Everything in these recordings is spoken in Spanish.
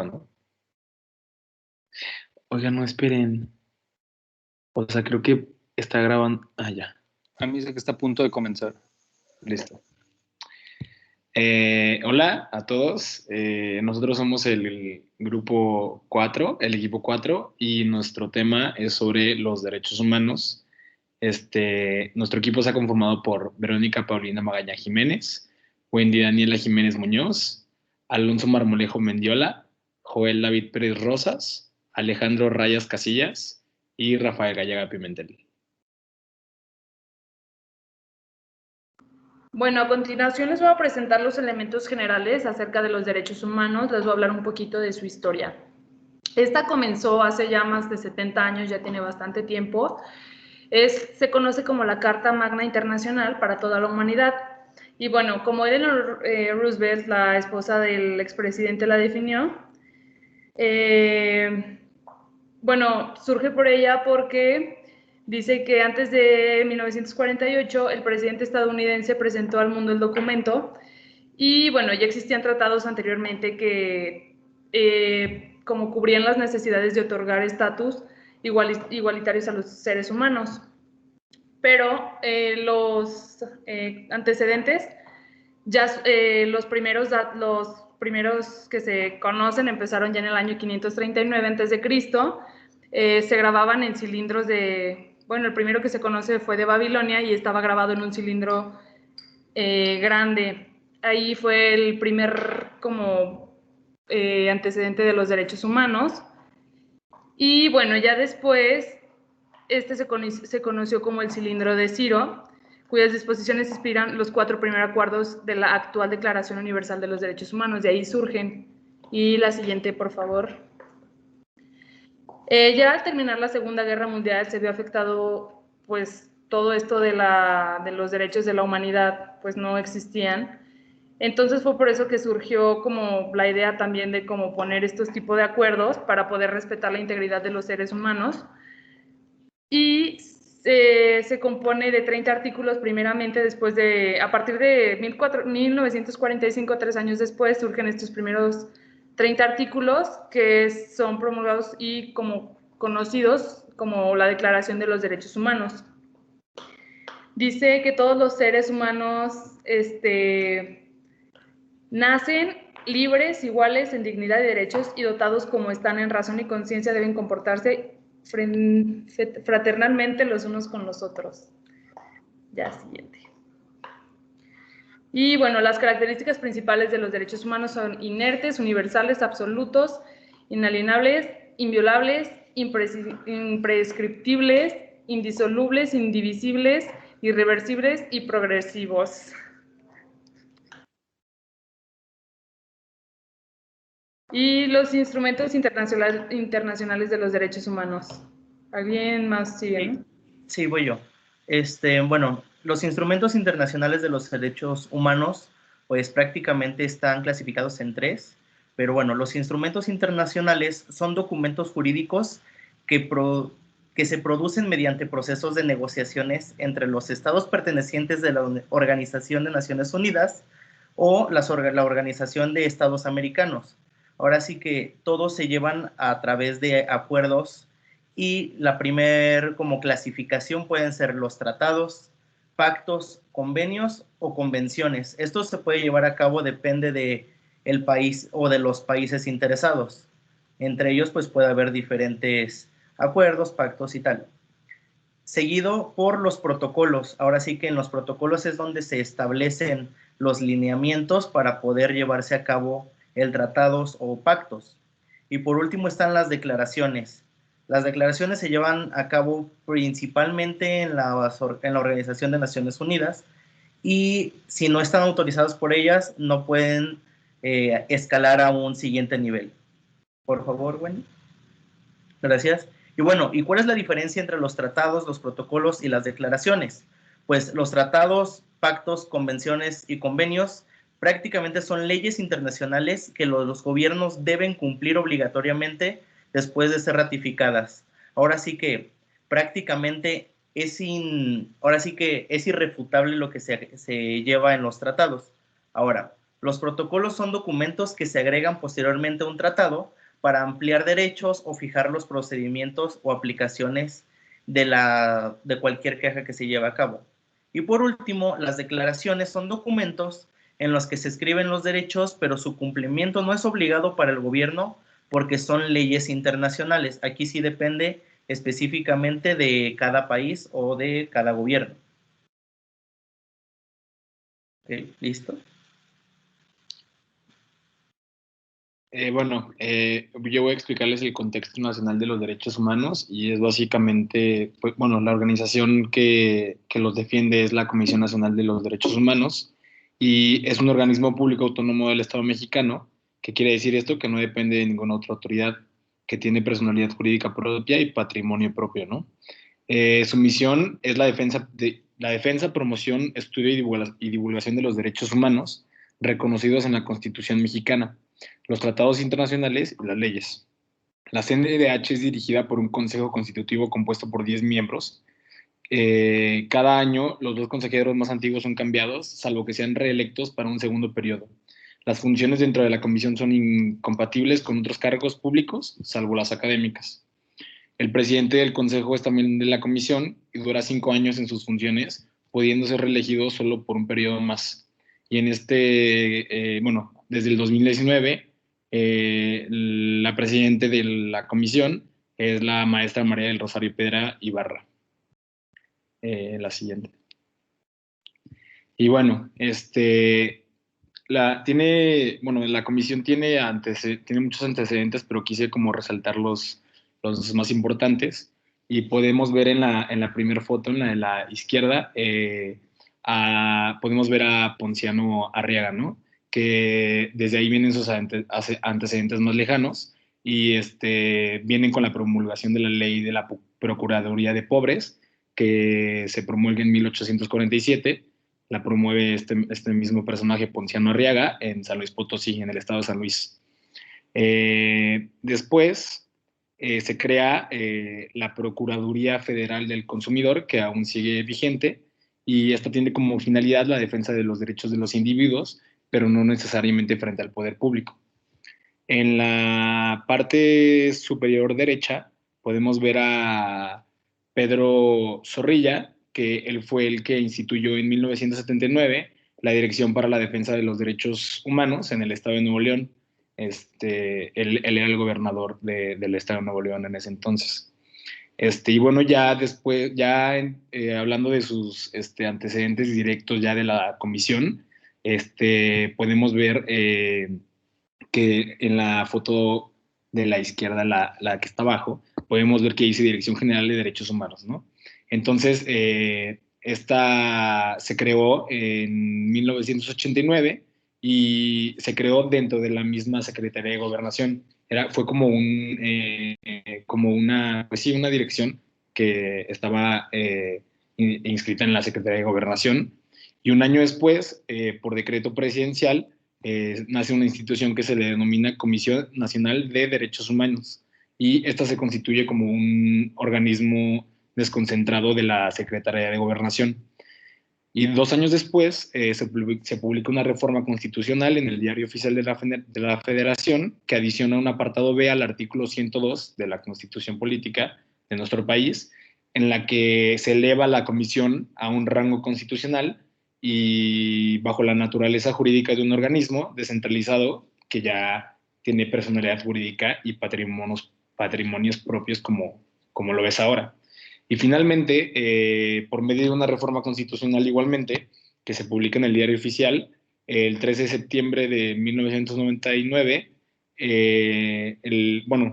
¿no? Oigan, no esperen. O sea, creo que está grabando. Ah, ya. A mí dice que está a punto de comenzar. Listo. Hola a todos. Nosotros somos el grupo 4, el equipo 4, y nuestro tema es sobre los derechos humanos. Nuestro equipo está conformado por Verónica Paulina Magaña Jiménez, Wendy Daniela Jiménez Muñoz, Alonso Marmolejo Mendiola, Joel David Pérez Rosas, Alejandro Rayas Casillas y Rafael Gallaga Pimentel. Bueno, a continuación les voy a presentar los elementos generales acerca de los derechos humanos. Les voy a hablar un poquito de su historia. Esta comenzó hace ya más de 70 años, ya tiene bastante tiempo. Se conoce como la Carta Magna Internacional para toda la humanidad. Y bueno, como Eleanor Roosevelt, la esposa del expresidente, la definió, bueno, surge por ella porque dice que antes de 1948 el presidente estadounidense presentó al mundo el documento y bueno, ya existían tratados anteriormente que como cubrían las necesidades de otorgar estatus igualitarios a los seres humanos. Pero los antecedentes, ya los primeros que se conocen empezaron ya en el año 539 a.C. Se grababan en cilindros de, bueno, el primero que se conoce fue de Babilonia y estaba grabado en un cilindro grande. Ahí fue el primer como antecedente de los derechos humanos. Y bueno, ya después se conoció como el cilindro de Ciro, cuyas disposiciones inspiran los 4 primeros acuerdos de la actual Declaración Universal de los Derechos Humanos. De ahí surgen. Y la siguiente, por favor. Ya al terminar la Segunda Guerra Mundial se vio afectado, pues, todo esto de los derechos de la humanidad, pues no existían. Entonces fue por eso que surgió como la idea también de cómo poner estos tipos de acuerdos para poder respetar la integridad de los seres humanos. Y se compone de 30 artículos primeramente, a partir de 1945, 3 años después, surgen estos primeros 30 artículos que son promulgados y como conocidos como la Declaración de los Derechos Humanos. Dice que todos los seres humanos nacen libres, iguales en dignidad y derechos y dotados como están en razón y conciencia, deben comportarse fraternalmente los unos con los otros. Ya, siguiente. Y bueno, las características principales de los derechos humanos son inertes, universales, absolutos, inalienables, inviolables, imprescriptibles, indisolubles, indivisibles, irreversibles y progresivos. Y los instrumentos internacionales de los derechos humanos. ¿Alguien más sigue? ¿No? Sí, voy yo. Bueno, los instrumentos internacionales de los derechos humanos, pues prácticamente están clasificados en 3, pero bueno, los instrumentos internacionales son documentos jurídicos que se producen mediante procesos de negociaciones entre los estados pertenecientes de la Organización de Naciones Unidas o la Organización de Estados Americanos. Ahora sí que todos se llevan a través de acuerdos y la primer como clasificación pueden ser los tratados, pactos, convenios o convenciones. Esto se puede llevar a cabo, depende de el país o de los países interesados. Entre ellos pues puede haber diferentes acuerdos, pactos y tal. Seguido por los protocolos. Ahora sí que en los protocolos es donde se establecen los lineamientos para poder llevarse a cabo el tratados o pactos. Y por último están las declaraciones. Las declaraciones se llevan a cabo principalmente en la Organización de Naciones Unidas y si no están autorizados por ellas no pueden escalar a un siguiente nivel. Por favor, Wendy. Gracias. Y bueno, ¿y cuál es la diferencia entre los tratados, los protocolos y las declaraciones? Pues los tratados, pactos, convenciones y convenios prácticamente son leyes internacionales que los gobiernos deben cumplir obligatoriamente después de ser ratificadas. Ahora sí que prácticamente es irrefutable lo que se lleva en los tratados. Ahora, Los protocolos son documentos que se agregan posteriormente a un tratado para ampliar derechos o fijar los procedimientos o aplicaciones de cualquier queja que se lleve a cabo. Y por último, las declaraciones son documentos en los que se escriben los derechos, pero su cumplimiento no es obligado para el gobierno porque son leyes internacionales. Aquí sí depende específicamente de cada país o de cada gobierno. ¿Ok? ¿Listo? Bueno, yo voy a explicarles el contexto nacional de los derechos humanos y es básicamente, pues, bueno, la organización que los defiende es la Comisión Nacional de los Derechos Humanos y es un organismo público autónomo del Estado mexicano. ¿Qué quiere decir esto? Que no depende de ninguna otra autoridad, que tiene personalidad jurídica propia y patrimonio propio, ¿no? Su misión es la defensa, promoción, estudio y divulgación de los derechos humanos reconocidos en la Constitución mexicana, los tratados internacionales y las leyes. La CNDH es dirigida por un consejo constitutivo compuesto por 10 miembros. Cada año los dos consejeros más antiguos son cambiados, salvo que sean reelectos para un segundo periodo. Las funciones dentro de la comisión son incompatibles con otros cargos públicos, salvo las académicas. El presidente del consejo es también de la comisión y dura 5 años en sus funciones, pudiendo ser reelegido solo por un periodo más. Y en bueno, desde el 2019, la presidenta de la comisión es la maestra María del Rosario Pedra Ibarra. La siguiente. Y bueno, la comisión tiene muchos antecedentes, pero quise como resaltar los más importantes. Y podemos ver en la primera foto, en la de la izquierda, podemos ver a Ponciano Arriaga, ¿no? Que desde ahí vienen sus antecedentes más lejanos y vienen con la promulgación de la ley de la Procuraduría de Pobres, que se promulga en 1847. La promueve este mismo personaje, Ponciano Arriaga, en San Luis Potosí, en el estado de San Luis. Después se crea la Procuraduría Federal del Consumidor, que aún sigue vigente, y esta tiene como finalidad la defensa de los derechos de los individuos, pero no necesariamente frente al poder público. En la parte superior derecha podemos ver a Pedro Zorrilla, que él fue el que instituyó en 1979 la Dirección para la Defensa de los Derechos Humanos en el Estado de Nuevo León. Él era el gobernador del Estado de Nuevo León en ese entonces. Y bueno, ya después, hablando de sus antecedentes directos ya de la comisión, podemos ver que en la foto de la izquierda, la que está abajo, podemos ver que dice Dirección General de Derechos Humanos, ¿no? Entonces, esta se creó en 1989 y se creó dentro de la misma Secretaría de Gobernación. Fue como una dirección que estaba inscrita en la Secretaría de Gobernación. Y un año después, por decreto presidencial, nace una institución que se le denomina Comisión Nacional de Derechos Humanos y esta se constituye como un organismo desconcentrado de la Secretaría de Gobernación. Y 2 años después se publica una reforma constitucional en el Diario Oficial de la Federación que adiciona un apartado B al artículo 102 de la Constitución Política de nuestro país, en la que se eleva la comisión a un rango constitucional y bajo la naturaleza jurídica de un organismo descentralizado que ya tiene personalidad jurídica y patrimonios propios como lo ves ahora. Y finalmente, por medio de una reforma constitucional igualmente, que se publica en el Diario Oficial, el 13 de septiembre de 1999,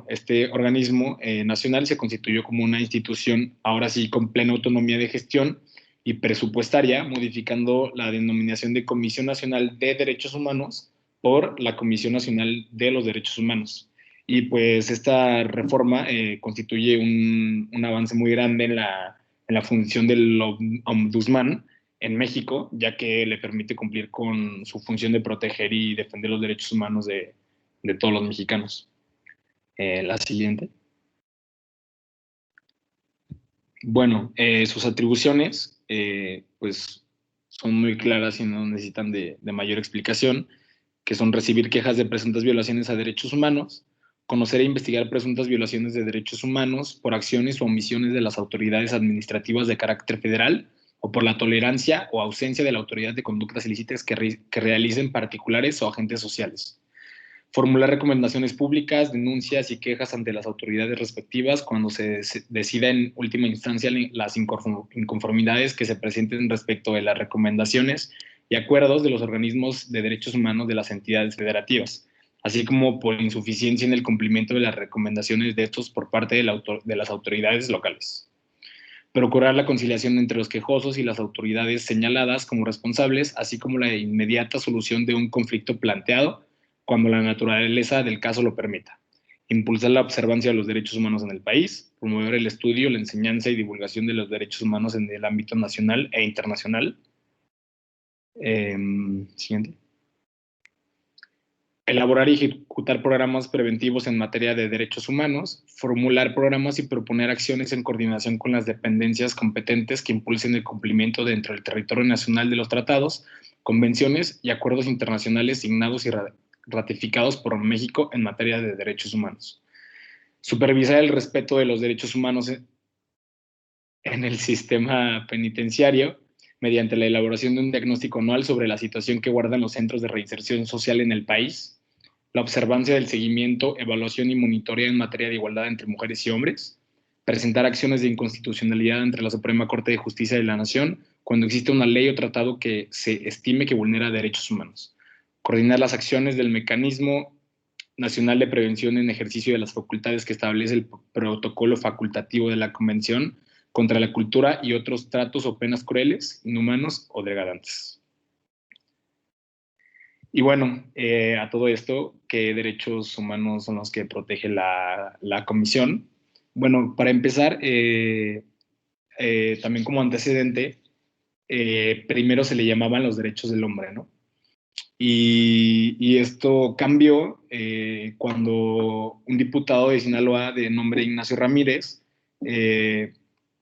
este organismo nacional se constituyó como una institución, ahora sí, con plena autonomía de gestión y presupuestaria, modificando la denominación de Comisión Nacional de Derechos Humanos por la Comisión Nacional de los Derechos Humanos. Y pues esta reforma constituye un avance muy grande en la función del ombudsman en México, ya que le permite cumplir con su función de proteger y defender los derechos humanos de todos los mexicanos. La siguiente. Bueno, sus atribuciones pues son muy claras y no necesitan de mayor explicación. que son recibir quejas de presuntas violaciones a derechos humanos, conocer e investigar presuntas violaciones de derechos humanos por acciones o omisiones de las autoridades administrativas de carácter federal o por la tolerancia o ausencia de la autoridad de conductas ilícitas que realicen particulares o agentes sociales. Formular recomendaciones públicas, denuncias y quejas ante las autoridades respectivas cuando se decida en última instancia las inconformidades que se presenten respecto de las recomendaciones y acuerdos de los organismos de derechos humanos de las entidades federativas, así como por insuficiencia en el cumplimiento de las recomendaciones de estos por parte de las autoridades locales. Procurar la conciliación entre los quejosos y las autoridades señaladas como responsables, así como la inmediata solución de un conflicto planteado cuando la naturaleza del caso lo permita. Impulsar la observancia de los derechos humanos en el país, promover el estudio, la enseñanza y divulgación de los derechos humanos en el ámbito nacional e internacional. Siguiente. Elaborar y ejecutar programas preventivos en materia de derechos humanos, formular programas y proponer acciones en coordinación con las dependencias competentes que impulsen el cumplimiento dentro del territorio nacional de los tratados, convenciones y acuerdos internacionales signados y ratificados por México en materia de derechos humanos. Supervisar el respeto de los derechos humanos en el sistema penitenciario mediante la elaboración de un diagnóstico anual sobre la situación que guardan los centros de reinserción social en el país, la observancia del seguimiento, evaluación y monitoreo en materia de igualdad entre mujeres y hombres, presentar acciones de inconstitucionalidad ante la Suprema Corte de Justicia de la Nación cuando existe una ley o tratado que se estime que vulnera derechos humanos, coordinar las acciones del Mecanismo Nacional de Prevención en ejercicio de las facultades que establece el protocolo facultativo de la Convención contra la cultura y otros tratos o penas crueles, inhumanos o degradantes. Y bueno, a todo esto, ¿qué derechos humanos son los que protege la Comisión? Bueno, para empezar, también como antecedente, primero se le llamaban los derechos del hombre, ¿no? Y esto cambió cuando un diputado de Sinaloa de nombre Ignacio Ramírez,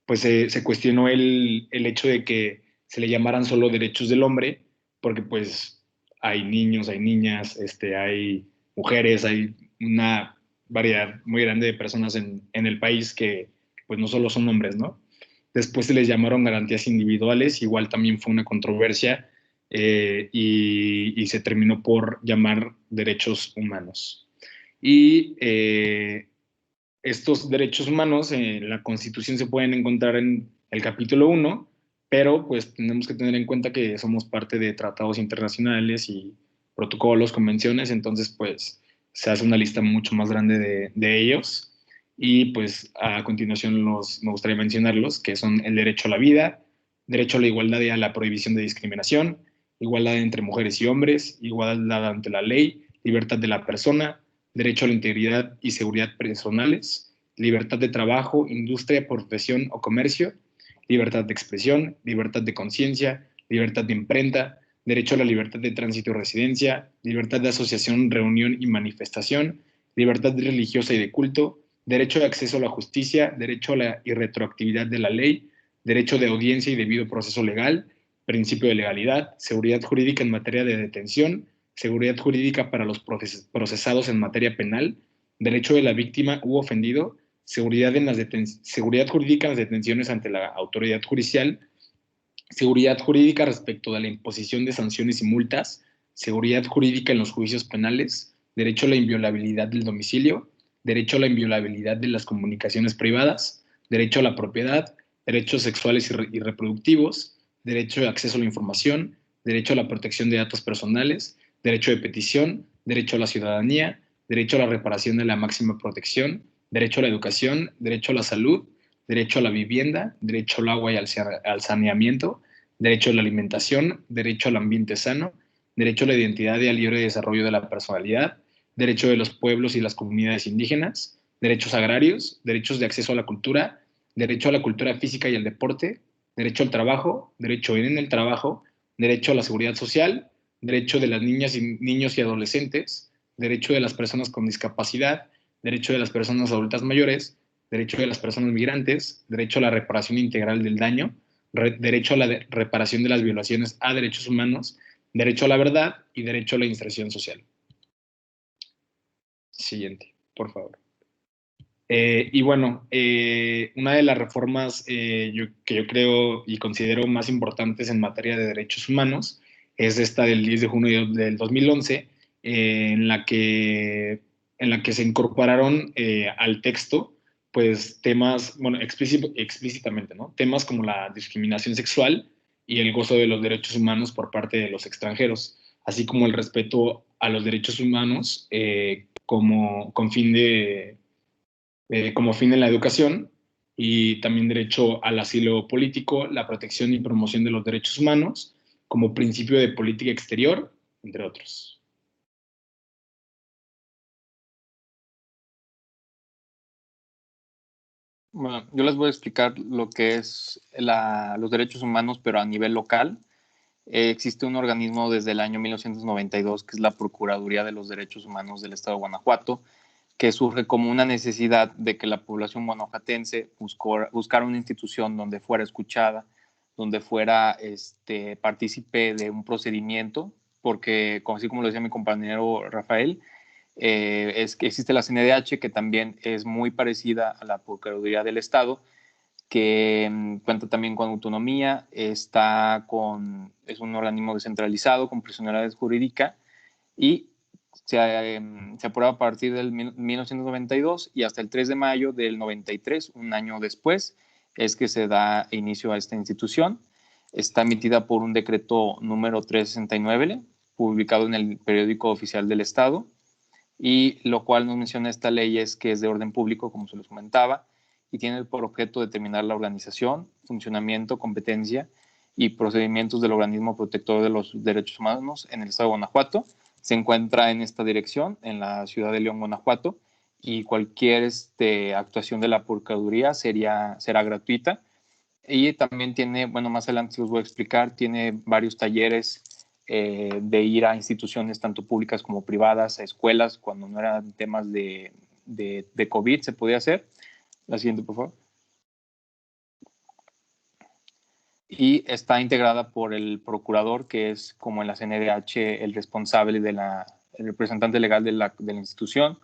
pues se cuestionó el hecho de que se le llamaran solo derechos del hombre, porque pues hay niños, hay niñas, hay mujeres, hay una variedad muy grande de personas en el país que pues no solo son hombres, ¿no? Después se les llamaron garantías individuales, igual también fue una controversia, y se terminó por llamar derechos humanos. Y estos derechos humanos en la Constitución se pueden encontrar en el capítulo 1, pero pues tenemos que tener en cuenta que somos parte de tratados internacionales y protocolos, convenciones, entonces pues se hace una lista mucho más grande de ellos, y pues a continuación me gustaría mencionarlos, que son el derecho a la vida, derecho a la igualdad y a la prohibición de discriminación, igualdad entre mujeres y hombres, igualdad ante la ley, libertad de la persona, derecho a la integridad y seguridad personales, libertad de trabajo, industria, profesión o comercio, libertad de expresión, libertad de conciencia, libertad de imprenta, derecho a la libertad de tránsito y residencia, libertad de asociación, reunión y manifestación, libertad religiosa y de culto, derecho de acceso a la justicia, derecho a la irretroactividad de la ley, derecho de audiencia y debido proceso legal, principio de legalidad, seguridad jurídica en materia de detención, seguridad jurídica para los procesados en materia penal, derecho de la víctima u ofendido, seguridad jurídica en las detenciones ante la autoridad judicial, seguridad jurídica respecto de la imposición de sanciones y multas, seguridad jurídica en los juicios penales, derecho a la inviolabilidad del domicilio, derecho a la inviolabilidad de las comunicaciones privadas, derecho a la propiedad, derechos sexuales y reproductivos, derecho de acceso a la información, derecho a la protección de datos personales, derecho de petición, derecho a la ciudadanía, derecho a la reparación de la máxima protección, derecho a la educación, derecho a la salud, derecho a la vivienda, derecho al agua y al saneamiento, derecho a la alimentación, derecho al ambiente sano, derecho a la identidad y al libre desarrollo de la personalidad, derecho de los pueblos y las comunidades indígenas, derechos agrarios, derechos de acceso a la cultura, derecho a la cultura física y al deporte, derecho al trabajo, derecho en el trabajo, derecho a la seguridad social, derecho de las niñas y niños y adolescentes, derecho de las personas con discapacidad, derecho de las personas adultas mayores, derecho de las personas migrantes, derecho a la reparación integral del daño, derecho a la reparación de las violaciones a derechos humanos, derecho a la verdad y derecho a la inserción social. Siguiente, por favor. Y bueno, una de las reformas que yo creo y considero más importantes en materia de derechos humanos es esta del 10 de junio del 2011, en la que se incorporaron al texto pues temas, bueno, explícitamente, ¿no? Temas como la discriminación sexual y el gozo de los derechos humanos por parte de los extranjeros, así como el respeto a los derechos humanos como fin en la educación, y también derecho al asilo político, la protección y promoción de los derechos humanos como principio de política exterior, entre otros. Bueno, yo les voy a explicar lo que es los derechos humanos, pero a nivel local. Existe un organismo desde el año 1992, que es la Procuraduría de los Derechos Humanos del Estado de Guanajuato, que surge como una necesidad de que la población guanajuatense buscara una institución donde fuera escuchada, donde fuera partícipe de un procedimiento, porque, así como lo decía mi compañero Rafael, es que existe la CNDH, que también es muy parecida a la Procuraduría del Estado, que cuenta también con autonomía, es un organismo descentralizado con personalidad jurídica y se aprueba a partir del 1992 y hasta el 3 de mayo del 93, un año después, es que se da inicio a esta institución. Está emitida por un decreto número 369, publicado en el periódico oficial del Estado, y lo cual nos menciona esta ley es que es de orden público, como se les comentaba, y tiene por objeto determinar la organización, funcionamiento, competencia y procedimientos del organismo protector de los derechos humanos en el estado de Guanajuato. Se encuentra en esta dirección, en la ciudad de León, Guanajuato, y cualquier actuación de la Procuraduría será gratuita. Y también tiene, bueno, más adelante se los voy a explicar, tiene varios talleres de ir a instituciones tanto públicas como privadas, a escuelas, cuando no eran temas de COVID, se podía hacer. La siguiente, por favor. Y está integrada por el procurador, que es como en la CNDH el responsable el representante legal de la institución,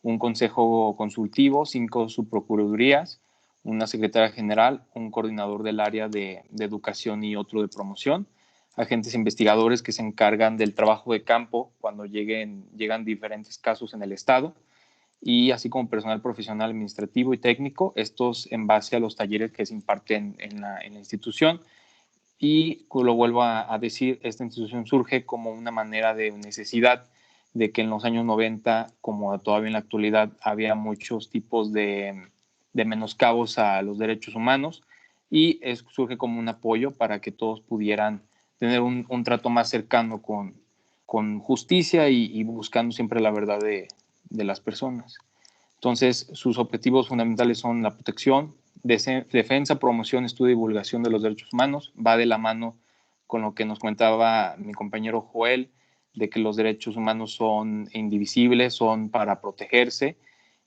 un consejo consultivo, 5 subprocuradurías, una secretaria general, un coordinador del área de educación y otro de promoción, agentes investigadores que se encargan del trabajo de campo cuando llegan diferentes casos en el estado, y así como personal profesional, administrativo y técnico, estos en base a los talleres que se imparten en la institución. Y lo vuelvo a decir, esta institución surge como una manera de necesidad de que en los años 90, como todavía en la actualidad, había muchos tipos de menoscabos a los derechos humanos, y surge como un apoyo para que todos pudieran tener un trato más cercano con justicia y buscando siempre la verdad de las personas. Entonces, sus objetivos fundamentales son la protección, defensa, promoción, estudio y divulgación de los derechos humanos. Va de la mano con lo que nos comentaba mi compañero Joel, de que los derechos humanos son indivisibles, son para protegerse,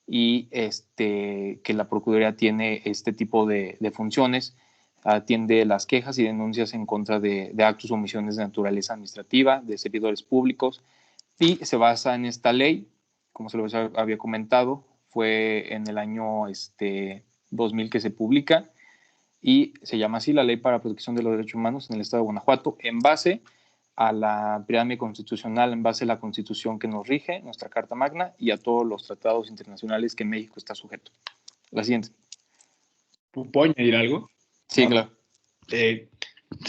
y que la Procuraduría tiene este tipo de funciones, atiende las quejas y denuncias en contra de actos o omisiones de naturaleza administrativa, de servidores públicos, y se basa en esta ley, como se lo había comentado, fue en el año 2000 que se publica, y se llama así la Ley para la Protección de los Derechos Humanos en el Estado de Guanajuato, en base a la pirámide constitucional, en base a la Constitución que nos rige, nuestra Carta Magna, y a todos los tratados internacionales que México está sujeto. La siguiente. ¿Puedo añadir algo? Sí, claro. Se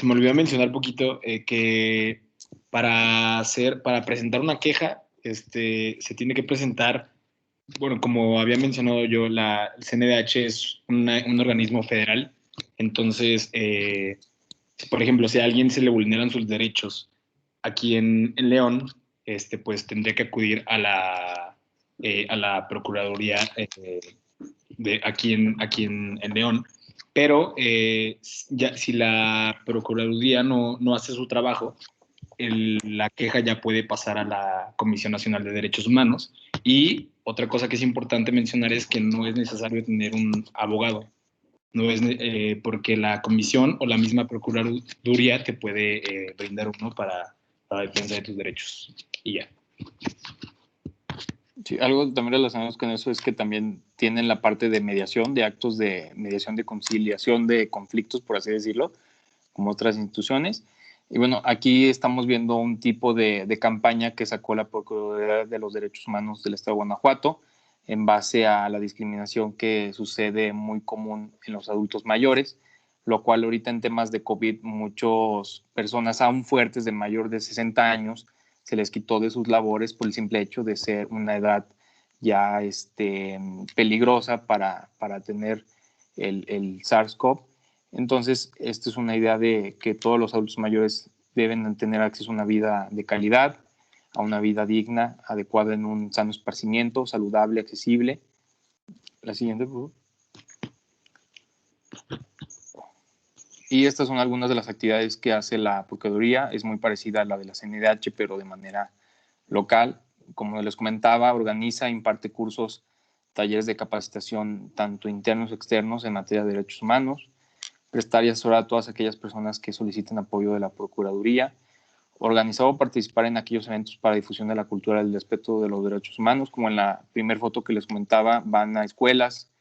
me olvidó mencionar poquito que para presentar una queja, se tiene que presentar, bueno, como había mencionado yo, el CNDH es un organismo federal. Entonces, por ejemplo, si a alguien se le vulneran sus derechos aquí en León, pues tendría que acudir a la Procuraduría de aquí en León. Pero ya, si la Procuraduría no hace su trabajo, la queja ya puede pasar a la Comisión Nacional de Derechos Humanos. Y otra cosa que es importante mencionar es que no es necesario tener un abogado. No es porque la comisión o la misma Procuraduría te puede brindar uno la defensa de tus derechos. Y ya. Sí, algo también relacionado con eso es que también tienen la parte de mediación, de actos de mediación, de conciliación de conflictos, por así decirlo, como otras instituciones. Y bueno, aquí estamos viendo un tipo de campaña que sacó la Procuraduría de los Derechos Humanos del Estado de Guanajuato en base a la discriminación que sucede muy común en los adultos mayores, lo cual ahorita en temas de COVID muchas personas aún fuertes de mayor de 60 años se les quitó de sus labores por el simple hecho de ser una edad ya peligrosa para tener el SARS-CoV. Entonces, esta es una idea de que todos los adultos mayores deben tener acceso a una vida de calidad, a una vida digna, adecuada en un sano esparcimiento, saludable, accesible. La siguiente, por favor. Y estas son algunas de las actividades que hace la Procuraduría. Es muy parecida a la de la CNDH, pero de manera local. Como les comentaba, organiza, imparte cursos, talleres de capacitación, tanto internos y externos, en materia de derechos humanos, prestar y asesorar a todas aquellas personas que soliciten apoyo de la Procuraduría, organizar o participar en aquellos eventos para difusión de la cultura del respeto de los derechos humanos, como en la primera foto que les comentaba, van a escuelas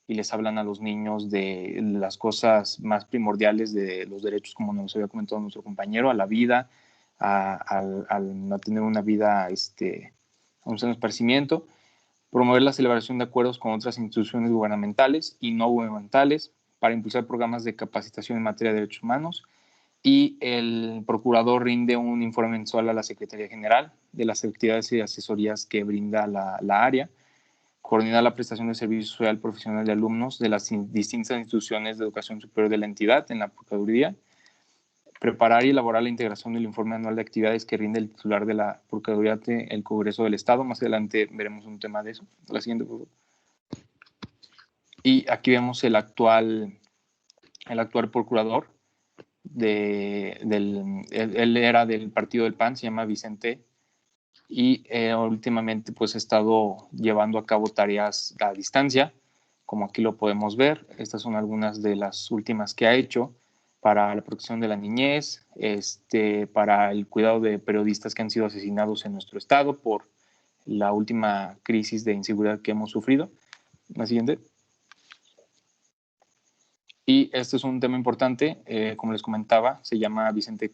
y les hablan a los niños de las cosas más primordiales de los derechos, como nos había comentado nuestro compañero, a la vida, a tener una vida, a un sano esparcimiento, promover la celebración de acuerdos con otras instituciones gubernamentales y no gubernamentales, para impulsar programas de capacitación en materia de derechos humanos, y el procurador rinde un informe mensual a la Secretaría General de las actividades y asesorías que brinda la área, coordinar la prestación de servicio social profesional de alumnos de las distintas instituciones de educación superior de la entidad en la Procuraduría, preparar y elaborar la integración del informe anual de actividades que rinde el titular de la Procuraduría ante el Congreso del Estado. Más adelante veremos un tema de eso. La siguiente, por favor. Y aquí vemos el actual procurador. Él era del partido del PAN, se llama Vicente, y últimamente pues ha estado llevando a cabo tareas a distancia, como aquí lo podemos ver. Estas son algunas de las últimas que ha hecho para la protección de la niñez, para el cuidado de periodistas que han sido asesinados en nuestro estado por la última crisis de inseguridad que hemos sufrido. La siguiente. Y este es un tema importante, como les comentaba, se llama Vicente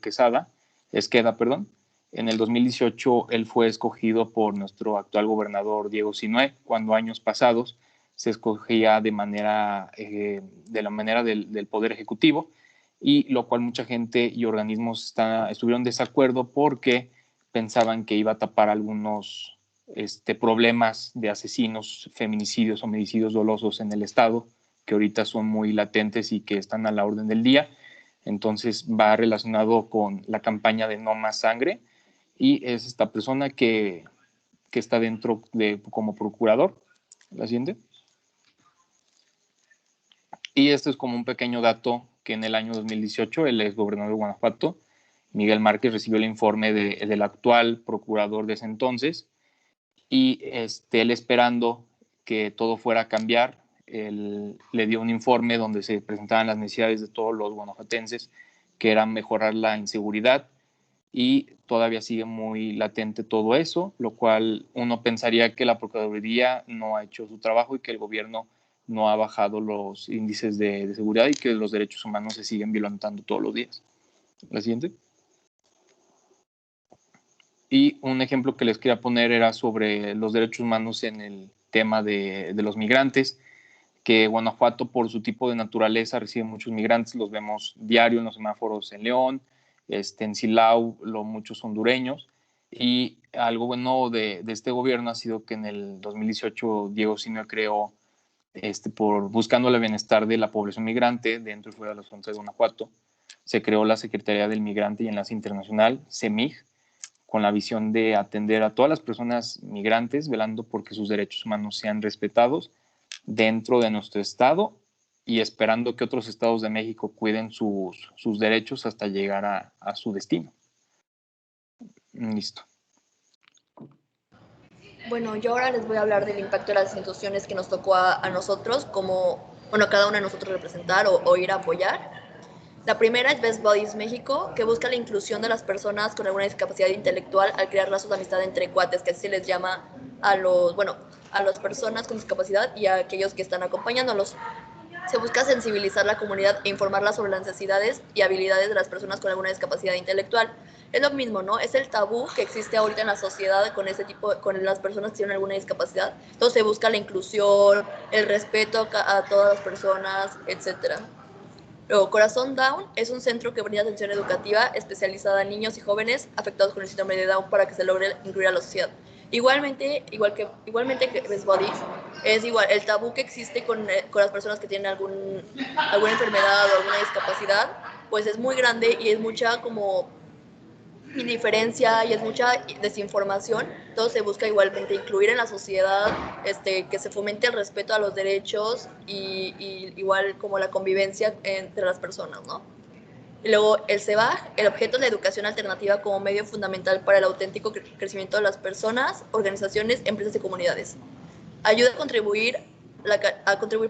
Esqueda, perdón. En el 2018 él fue escogido por nuestro actual gobernador Diego Sinue, cuando años pasados se escogía de la manera del Poder Ejecutivo, y lo cual mucha gente y organismos estuvieron en desacuerdo porque pensaban que iba a tapar algunos problemas de asesinos, feminicidios, homicidios dolosos en el estado, que ahorita son muy latentes y que están a la orden del día. Entonces va relacionado con la campaña de No Más Sangre, y es esta persona que está dentro como procurador. La siguiente. Y esto es como un pequeño dato, que en el año 2018 el exgobernador de Guanajuato, Miguel Márquez, recibió el informe del actual procurador de ese entonces, y él, esperando que todo fuera a cambiar, él le dio un informe donde se presentaban las necesidades de todos los guanajuatenses, que era mejorar la inseguridad, y todavía sigue muy latente todo eso, lo cual uno pensaría que la Procuraduría no ha hecho su trabajo y que el gobierno no ha bajado los índices de seguridad y que los derechos humanos se siguen violentando todos los días. La siguiente. Y un ejemplo que les quería poner era sobre los derechos humanos en el tema de los migrantes, que Guanajuato, por su tipo de naturaleza, recibe muchos migrantes. Los vemos diario en los semáforos en León, en Silao, muchos hondureños. Y algo bueno de este gobierno ha sido que en el 2018 Diego Sinue creó, buscando el bienestar de la población migrante dentro y fuera de las fronteras de Guanajuato, se creó la Secretaría del Migrante y Enlace Internacional, CEMIG, con la visión de atender a todas las personas migrantes, velando porque sus derechos humanos sean respetados dentro de nuestro estado y esperando que otros estados de México cuiden sus derechos hasta llegar a su destino. Listo. Bueno, yo ahora les voy a hablar del impacto de las instituciones que nos tocó a nosotros, como, bueno, cada uno de nosotros representar o ir a apoyar. La primera es Best Buddies México, que busca la inclusión de las personas con alguna discapacidad intelectual al crear lazos de amistad entre cuates, que así se les llama a los, bueno, a las personas con discapacidad y a aquellos que están acompañándolos. Se busca sensibilizar la comunidad e informarla sobre las necesidades y habilidades de las personas con alguna discapacidad intelectual. Es lo mismo, ¿no? Es el tabú que existe ahorita en la sociedad con ese tipo, con las personas que tienen alguna discapacidad. Entonces se busca la inclusión, el respeto a todas las personas, etcétera. Luego, Corazón Down es un centro que brinda atención educativa especializada a niños y jóvenes afectados con el síndrome de Down para que se logre incluir a la sociedad. Igualmente que Best Buddies, es igual el tabú que existe con las personas que tienen alguna enfermedad o alguna discapacidad, pues es muy grande y es mucha como indiferencia y es mucha desinformación. Todo se busca igualmente incluir en la sociedad, que se fomente el respeto a los derechos y igual como la convivencia entre las personas, ¿no? Y luego el CEBAG, el objeto es la educación alternativa como medio fundamental para el auténtico crecimiento de las personas, organizaciones, empresas y comunidades. Ayuda a contribuir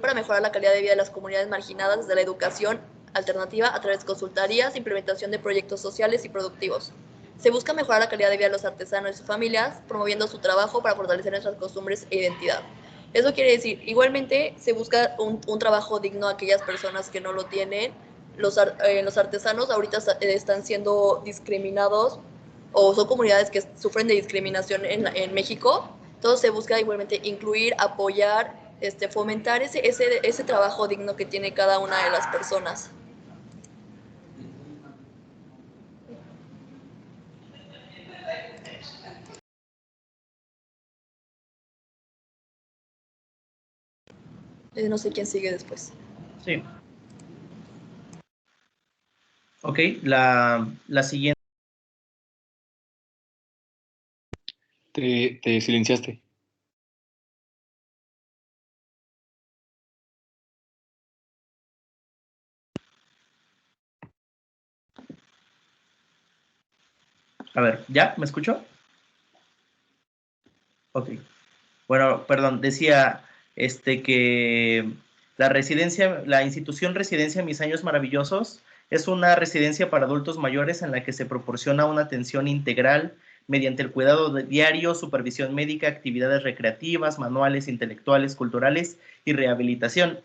para mejorar la calidad de vida de las comunidades marginadas desde la educación alternativa a través de consultorías, implementación de proyectos sociales y productivos. Se busca mejorar la calidad de vida de los artesanos y sus familias, promoviendo su trabajo para fortalecer nuestras costumbres e identidad. Eso quiere decir, igualmente se busca un trabajo digno a aquellas personas que no lo tienen. Los artesanos ahorita están siendo discriminados o son comunidades que sufren de discriminación en México. Entonces se busca igualmente incluir, apoyar, fomentar ese trabajo digno que tiene cada una de las personas. No sé quién sigue después. Sí. Ok, la siguiente. Te silenciaste. A ver, ¿ya? ¿Me escuchó? Ok. Bueno, perdón, decía que la institución Residencia Mis Años Maravillosos es una residencia para adultos mayores en la que se proporciona una atención integral mediante el cuidado diario, supervisión médica, actividades recreativas, manuales, intelectuales, culturales y rehabilitación,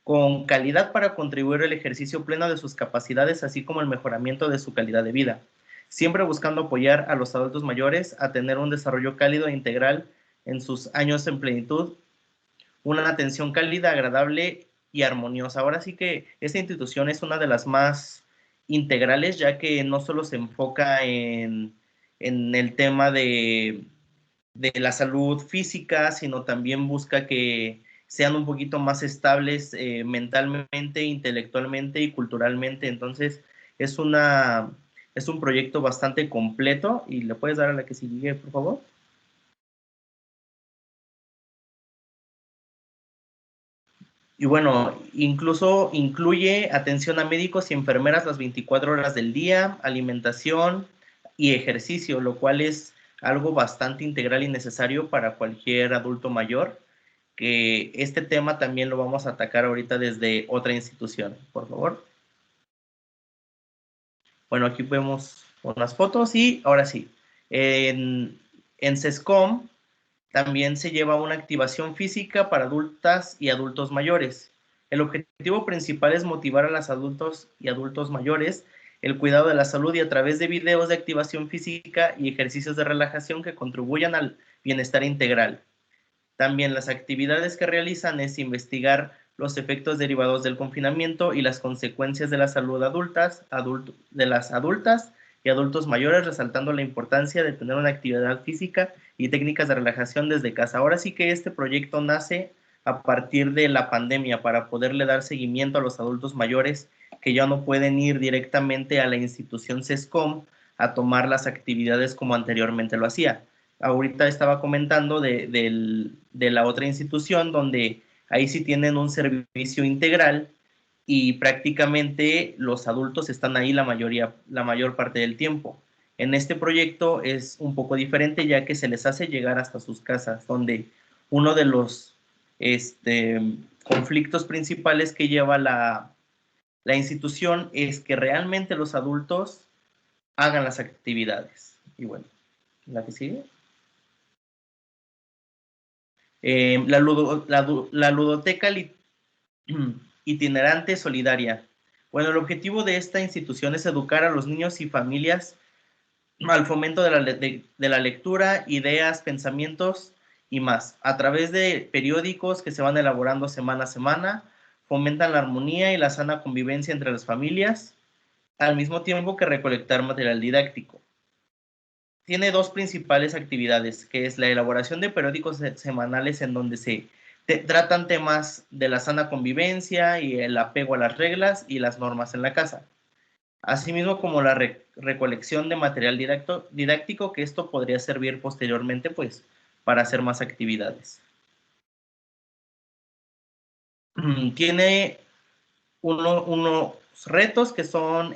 con calidad para contribuir al ejercicio pleno de sus capacidades, así como el mejoramiento de su calidad de vida, siempre buscando apoyar a los adultos mayores a tener un desarrollo cálido e integral en sus años en plenitud, una atención cálida, agradable y armoniosa. Ahora sí que esta institución es una de las más integrales, ya que no solo se enfoca en el tema de la salud física, sino también busca que sean un poquito más estables mentalmente, intelectualmente y culturalmente. Entonces, es un proyecto bastante completo. ¿Y le puedes dar a la que sigue, por favor? Y bueno, incluso incluye atención a médicos y enfermeras las 24 horas del día, alimentación y ejercicio, lo cual es algo bastante integral y necesario para cualquier adulto mayor, que este tema también lo vamos a atacar ahorita desde otra institución, por favor. Bueno, aquí vemos unas fotos y ahora sí, en CESCOM también se lleva una activación física para adultas y adultos mayores. El objetivo principal es motivar a los adultos y adultos mayores el cuidado de la salud y a través de videos de activación física y ejercicios de relajación que contribuyan al bienestar integral. También las actividades que realizan es investigar los efectos derivados del confinamiento y las consecuencias de la salud de las adultas y adultos mayores, resaltando la importancia de tener una actividad física y técnicas de relajación desde casa. Ahora sí que este proyecto nace a partir de la pandemia para poderle dar seguimiento a los adultos mayores que ya no pueden ir directamente a la institución CESCOM a tomar las actividades como anteriormente lo hacía. Ahorita estaba comentando de la otra institución donde ahí sí tienen un servicio integral y prácticamente los adultos están ahí la mayor parte del tiempo. En este proyecto es un poco diferente ya que se les hace llegar hasta sus casas, donde uno de los conflictos principales que lleva La institución es que realmente los adultos hagan las actividades. Y bueno, la que sigue. La ludoteca itinerante solidaria. Bueno, el objetivo de esta institución es educar a los niños y familias al fomento de la lectura, ideas, pensamientos y más. A través de periódicos que se van elaborando semana a semana, fomentan la armonía y la sana convivencia entre las familias, al mismo tiempo que recolectar material didáctico. Tiene dos principales actividades, que es la elaboración de periódicos semanales en donde se tratan temas de la sana convivencia y el apego a las reglas y las normas en la casa. Asimismo como la recolección de material didáctico, que esto podría servir posteriormente pues para hacer más actividades. Tiene unos retos que son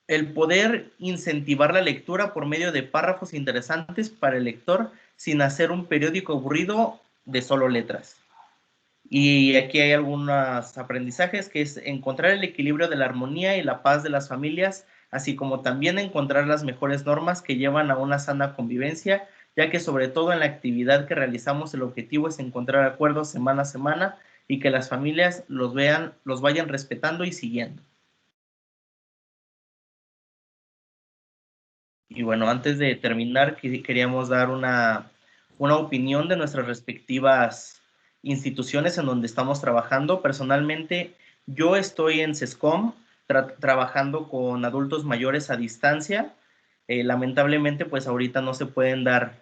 el poder incentivar la lectura por medio de párrafos interesantes para el lector sin hacer un periódico aburrido de solo letras. Y aquí hay algunos aprendizajes, que es encontrar el equilibrio de la armonía y la paz de las familias, así como también encontrar las mejores normas que llevan a una sana convivencia, ya que sobre todo en la actividad que realizamos el objetivo es encontrar acuerdos semana a semana y que las familias los vayan respetando y siguiendo. Y bueno, antes de terminar, queríamos dar una opinión de nuestras respectivas instituciones en donde estamos trabajando. Personalmente, yo estoy en CESCOM trabajando con adultos mayores a distancia. Lamentablemente, pues ahorita no se pueden dar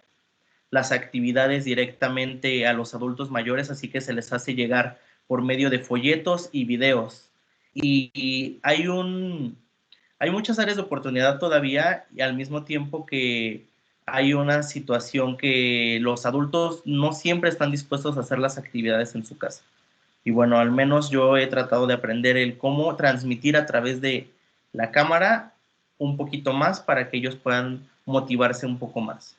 las actividades directamente a los adultos mayores, así que se les hace llegar por medio de folletos y videos. Y hay muchas áreas de oportunidad todavía, y al mismo tiempo que hay una situación que los adultos no siempre están dispuestos a hacer las actividades en su casa. Y bueno, al menos yo he tratado de aprender el cómo transmitir a través de la cámara un poquito más para que ellos puedan motivarse un poco más.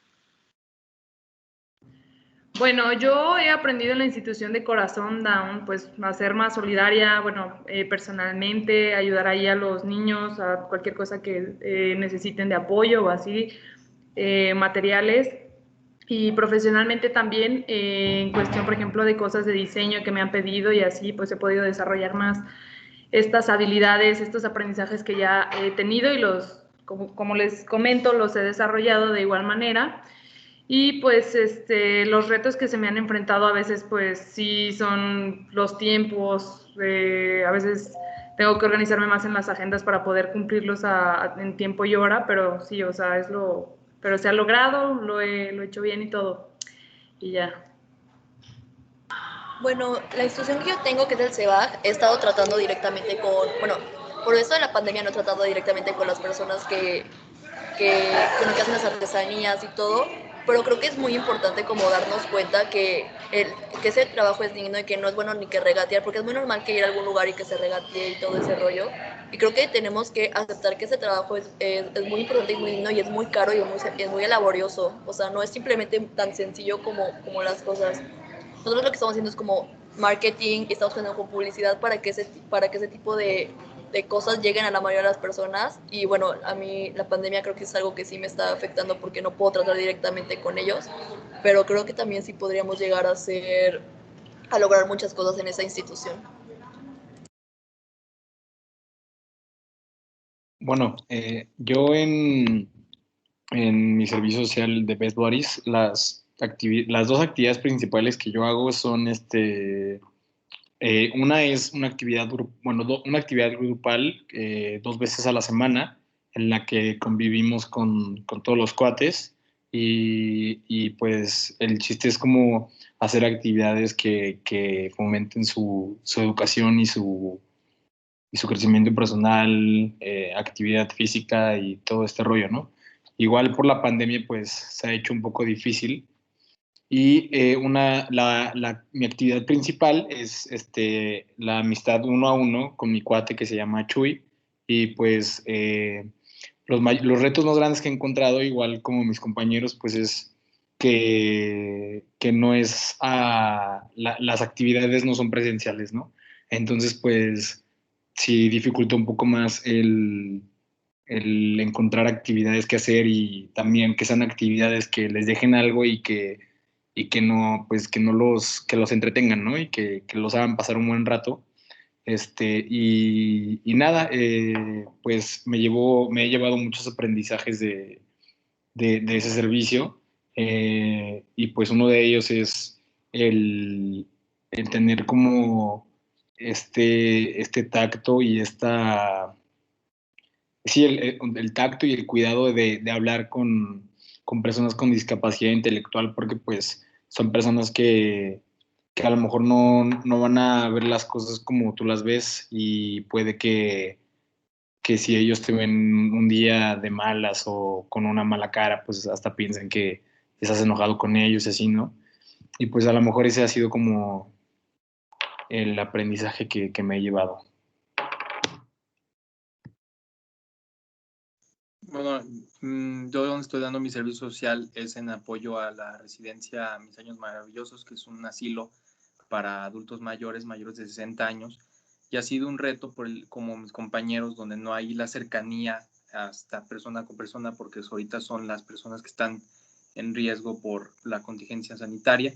Bueno, yo he aprendido en la institución de Corazón Down, pues a ser más solidaria, bueno, personalmente, ayudar ahí a los niños, a cualquier cosa que necesiten de apoyo o así, materiales. Y profesionalmente también, en cuestión, por ejemplo, de cosas de diseño que me han pedido y así, pues he podido desarrollar más estas habilidades, estos aprendizajes que ya he tenido y como les comento, los he desarrollado de igual manera. Y pues los retos que se me han enfrentado a veces pues sí son los tiempos, a veces tengo que organizarme más en las agendas para poder cumplirlos en tiempo y hora, pero sí, o sea, pero se ha logrado, lo he hecho bien y todo, y ya. Bueno, la institución que yo tengo, que es el CEBAG, he estado tratando directamente bueno, por eso de la pandemia no he tratado directamente con las personas que hacen las artesanías y todo, pero creo que es muy importante como darnos cuenta que ese trabajo es digno y que no es bueno ni que regatear, porque es muy normal que ir a algún lugar y que se regatee y todo ese rollo, y creo que tenemos que aceptar que ese trabajo es muy importante y muy digno y es muy caro y es muy laborioso, o sea, no es simplemente tan sencillo como las cosas. Nosotros lo que estamos haciendo es como marketing y estamos haciendo con publicidad para que ese tipo de cosas lleguen a la mayoría de las personas. Y bueno, a mí la pandemia creo que es algo que sí me está afectando porque no puedo tratar directamente con ellos, pero creo que también sí podríamos llegar a lograr muchas cosas en esa institución. Bueno, yo en mi servicio social de Best Buddies, las dos actividades principales que yo hago son una es una actividad, una actividad grupal 2 veces a la semana en la que convivimos con todos los cuates y pues el chiste es como hacer actividades que fomenten su educación y su crecimiento personal, actividad física y todo este rollo, ¿no? Igual por la pandemia pues se ha hecho un poco difícil y mi actividad principal es la amistad 1 a 1 con mi cuate que se llama Chuy. Y pues los retos más grandes que he encontrado, igual como mis compañeros, pues es que no las actividades no son presenciales, ¿no? Entonces, pues sí dificulta un poco más el encontrar actividades que hacer y también que sean actividades que les dejen algo y que no, pues que los entretengan, ¿no? Y que los hagan pasar un buen rato. Y nada, pues me he llevado muchos aprendizajes de ese servicio, y pues uno de ellos es el tener como este tacto y sí, el tacto y el cuidado de hablar con personas con discapacidad intelectual, porque pues son personas que a lo mejor no van a ver las cosas como tú las ves y puede que si ellos te ven un día de malas o con una mala cara, pues hasta piensen que estás enojado con ellos y así, ¿no? Y pues a lo mejor ese ha sido como el aprendizaje que me he llevado. Bueno, yo donde estoy dando mi servicio social es en apoyo a la residencia Mis Años Maravillosos, que es un asilo para adultos mayores, mayores de 60 años, y ha sido un reto como mis compañeros, donde no hay la cercanía hasta persona con persona, porque ahorita son las personas que están en riesgo por la contingencia sanitaria,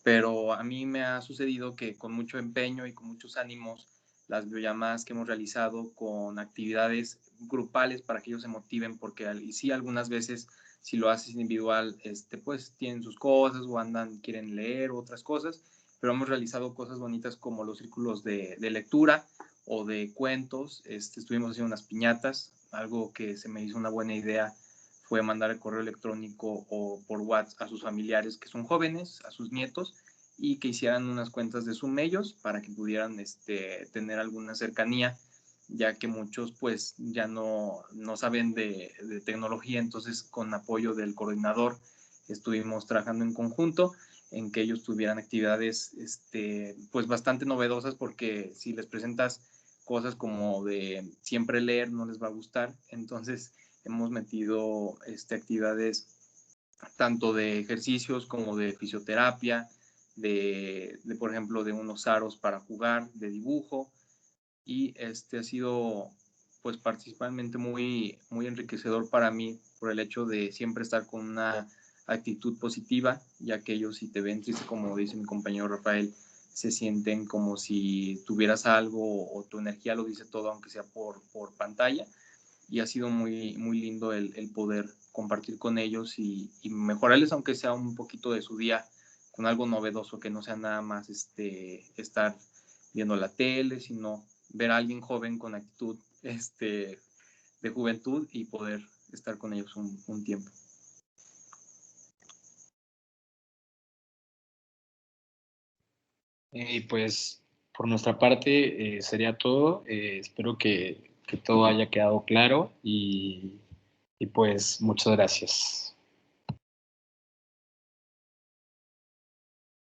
pero a mí me ha sucedido que con mucho empeño y con muchos ánimos, las videollamadas que hemos realizado con actividades grupales para que ellos se motiven, porque y sí, algunas veces si lo haces individual, pues tienen sus cosas o quieren leer otras cosas, pero hemos realizado cosas bonitas como los círculos de lectura o de cuentos. Estuvimos haciendo unas piñatas, algo que se me hizo una buena idea fue mandar el correo electrónico o por WhatsApp a sus familiares que son jóvenes, a sus nietos, y que hicieran unas cuentas de Zoom ellos para que pudieran tener alguna cercanía, ya que muchos pues ya no saben de tecnología. Entonces con apoyo del coordinador estuvimos trabajando en conjunto en que ellos tuvieran actividades pues bastante novedosas, porque si les presentas cosas como de siempre leer no les va a gustar. Entonces hemos metido actividades tanto de ejercicios como de fisioterapia, por ejemplo, de unos aros para jugar, de dibujo, y ha sido pues principalmente muy, muy enriquecedor para mí por el hecho de siempre estar con una actitud positiva, ya que ellos, si te ven triste, como dice mi compañero Rafael, se sienten como si tuvieras algo o tu energía lo dice todo, aunque sea por pantalla. Y ha sido muy, muy lindo el poder compartir con ellos y mejorarles, aunque sea un poquito de su día, con algo novedoso, que no sea nada más estar viendo la tele, sino ver a alguien joven con actitud de juventud y poder estar con ellos un tiempo. Y pues por nuestra parte sería todo. Espero que todo haya quedado claro y pues muchas gracias.